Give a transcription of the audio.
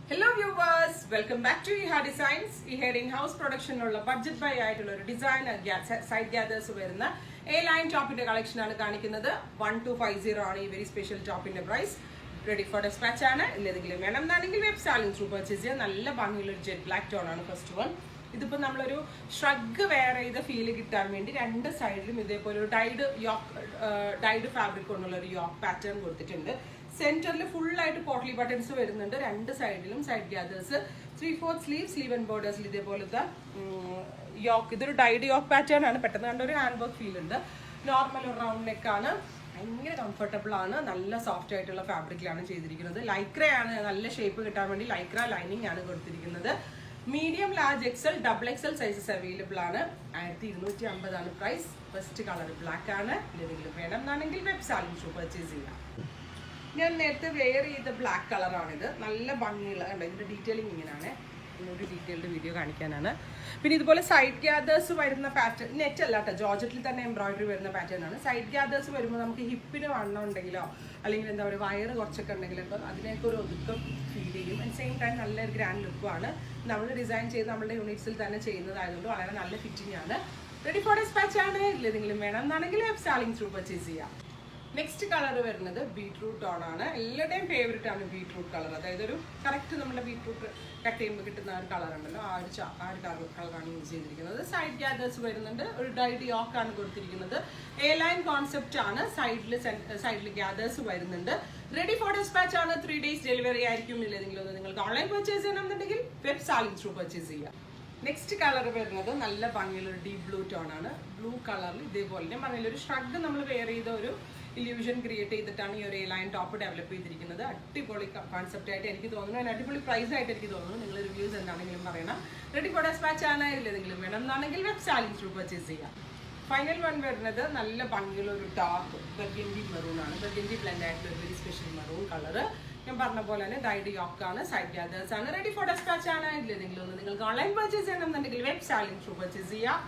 Hello viewers, welcome back to Iha Designs. Iha in-house production ഉള്ള budget buy ആയിട്ടുള്ള ഒരു design side gathers വരുന്ന A line ടോപ്പിന്റെ collection ആണ് കാണിക്കുന്നത്. 1250 ആണ് ഈ വെരി സ്പെഷ്യൽ ടോപ്പിന്റെ പ്രൈസ്. റെഡി ഫോർ ഡെസ്പാച്ച് ആണ്. ഇല്ലെങ്കിലും വേണം എന്നാണെങ്കിൽ വെബ് സാലിംഗ് ത്രൂ പർച്ചേസ് ചെയ്യാം. നല്ല ഭംഗിയുള്ള ഒരു ജെറ്റ് ബ്ലാക്ക് ടോൺ ആണ് ഫസ്റ്റ് വൺ. ഇതിപ്പോൾ നമ്മളൊരു ഷ്രഗ് വെയർ ചെയ്ത ഫീൽ കിട്ടാൻ വേണ്ടി രണ്ട് സൈഡിലും ഇതേപോലെ ഒരു ഡൈഡ് ഫാബ്രിക് കൊണ്ടുള്ള ഒരു യോക്ക് പാറ്റേൺ കൊടുത്തിട്ടുണ്ട്. സെന്ററിൽ ഫുൾ ആയിട്ട് പോട്ട്ലി ബട്ടൺസ് വരുന്നുണ്ട്. രണ്ട് സൈഡിലും സൈഡ് ഗ്യാദേഴ്സ് 3/4 സ്ലീവ് ആൻഡ് ബോർഡേഴ്സിൽ ഇതേപോലത്തെ യോക്ക്. ഇതൊരു ഡൈഡ് യോക്ക് പാറ്റേൺ ആണ്. പെട്ടെന്ന് കണ്ട ഒരു ഹാൻഡ് വർക്ക് ഫീൽ ഉണ്ട്. നോർമൽ ഒരു റൗണ്ട് നെക്ക് ആണ്. ഭയങ്കര കംഫർട്ടബിൾ ആണ്. നല്ല സോഫ്റ്റ് ആയിട്ടുള്ള ഫാബ്രിക്കിലാണ് ചെയ്തിരിക്കുന്നത്. ലൈക്രയാണ്. നല്ല ഷേപ്പ് കിട്ടാൻ വേണ്ടി ലൈക്ര ലൈനിങ് ആണ് കൊടുത്തിരിക്കുന്നത്. Medium, large, XL, double XL sizes available ആണ്. 1250 ആണ് പ്രൈസ്. ഫസ്റ്റ് കളർ ബ്ലാക്ക് ആണ്. എന്തെങ്കിലും വേണം എന്നാണെങ്കിൽ വെബ് സാലിംഗ് ത്രൂ പർച്ചേസ് ചെയ്യാം. ഞാൻ നേരത്തെ വെയർ ചെയ്ത ബ്ലാക്ക് കളറാണിത്. നല്ല ഭംഗിയുള്ള കണ്ടോ, ഇതിൻ്റെ ഡീറ്റെയിലിംഗ് ഇങ്ങനെയാണ്. ഒരു ഡീറ്റെയിൽഡ് വീഡിയോ കാണിക്കാനാണ്. പിന്നെ ഇതുപോലെ സൈഡ് ഗ്യാദേഴ്സ് വരുന്ന പാറ്റേൺ നെറ്റ് അല്ല കേട്ടോ, ജോർജറ്റിൽ തന്നെ എംബ്രോയിഡറി വരുന്ന പാറ്റേൺ ആണ്. സൈഡ് ഗ്യാദേഴ്സ് വരുമ്പോൾ നമുക്ക് ഹിപ്പിന് വണ്ണം ഉണ്ടെങ്കിലോ അല്ലെങ്കിൽ എന്താ പറയുക വയറ് കുറച്ചൊക്കെ ഉണ്ടെങ്കിലൊക്കെ അതിനൊക്കെ ഒരു ഒതുക്കം ഫീൽ ചെയ്യും. അറ്റ് സെയിം ടൈം നല്ലൊരു ഗ്രാൻഡ് ലുക്കുമാണ്. നമ്മൾ ഡിസൈൻ ചെയ്ത് നമ്മുടെ യൂണിറ്റ്സിൽ തന്നെ ചെയ്യുന്നതായതുകൊണ്ട് വളരെ നല്ല ഫിറ്റിംഗ് ആണ്. റെഡി ഫോർ ഡെസ്പാച്ച് ആണ്. ഇല്ലെങ്കിലും വേണം എന്നാണെങ്കിൽ വെബ് സാലിംഗ് ത്രൂ പർച്ചേസ് ചെയ്യാം. നെക്സ്റ്റ് കളർ വരുന്നത് ബീട്രൂട്ട് ടോൺ ആണ്. എല്ലാവരുടെയും ഫേവറേറ്റ് ആണ് ബീട്രൂട്ട് കളർ. അതായത് ഒരു കറക്റ്റ് നമ്മുടെ ബീട്രൂട്ട് കട്ട് ചെയ്യുമ്പോൾ കിട്ടുന്ന ഒരു കളർ ഉണ്ടല്ലോ, ആ ഒരു കളറാണ് യൂസ് ചെയ്തിരിക്കുന്നത്. സൈഡ് ഗ്യാദേഴ്സ് വരുന്നുണ്ട്. ഒരു ഡൈഡ് യോക്ക് ആണ് കൊടുത്തിരിക്കുന്നത്. എ ലൈൻ കോൺസെപ്റ്റ് ആണ്. സൈഡിൽ ഗ്യാദേഴ്സ് വരുന്നുണ്ട്. റെഡി ഫോർ ഡെസ്പാച്ച് ആണ്. 3 days ഡെലിവറി ആയിരിക്കും. ഇല്ലെങ്കിലും നിങ്ങൾക്ക് ഓൺലൈൻ പർച്ചേസ് ചെയ്യണമെന്നുണ്ടെങ്കിൽ വെബ് സാലിംഗ് ത്രൂ പർച്ചേസ് ചെയ്യാം. നെക്സ്റ്റ് കളർ വരുന്നത് നല്ല ഭംഗിയുള്ള ഡീപ് ബ്ലൂ ടോൺ ആണ്. ബ്ലൂ കളറിൽ ഇതേപോലെ ഭംഗിയുള്ള ഒരു ഷ്രഗ് നമ്മൾ വെയർ ചെയ്ത ഒരു ഇല്യൂഷൻ ക്രിയേറ്റ് ചെയ്തിട്ടാണ് ഈ ഒരു ലൈൻ ടോപ്പ് ഡെവലപ്പ് ചെയ്തിരിക്കുന്നത്. അടിപൊളി കോൺസെപ്റ്റ് ആയിട്ട് എനിക്ക് തോന്നുന്നു. അതിന് അടിപൊളി പ്രൈസ് ആയിട്ട് എനിക്ക് തോന്നുന്നു. നിങ്ങൾ റിവ്യൂസ് എന്താണെങ്കിലും പറയണം. റെഡി ഫോർ ഡെസ്പാച്ച് ആണ്. ഇല്ലെങ്കിലും വേണം എന്നാണെങ്കിൽ വെബ് സാലിംഗ് ത്രൂ പർച്ചേസ് ചെയ്യാം. ഫൈനൽ വൺ വരുന്നത് നല്ല ഭംഗിയുള്ള ഒരു ഡാർക്ക് ബർഗൻഡി മെറൂൺ ആണ്. ബർഗൻഡി ബ്ലെൻഡ് ആയിട്ടുള്ള ഒരു വെരി സ്പെഷ്യൽ മെറൂൺ കളർ. ഞാൻ പറഞ്ഞ പോലെ തന്നെ ഡൈഡ് യോക്ക് ആണ്. സൈഡ് ഗ്യാദേഴ്സ് ആണ്. റെഡി ഫോർ ഡെസ്പാച്ച് ആണ്. ഇല്ലെങ്കിലും നിങ്ങൾക്ക് ഓൺലൈൻ പർച്ചേസ് ചെയ്യണമെന്നുണ്ടെങ്കിൽ വെബ് സാലിംഗ് ത്രൂ പർച്ചേസ് ചെയ്യാം.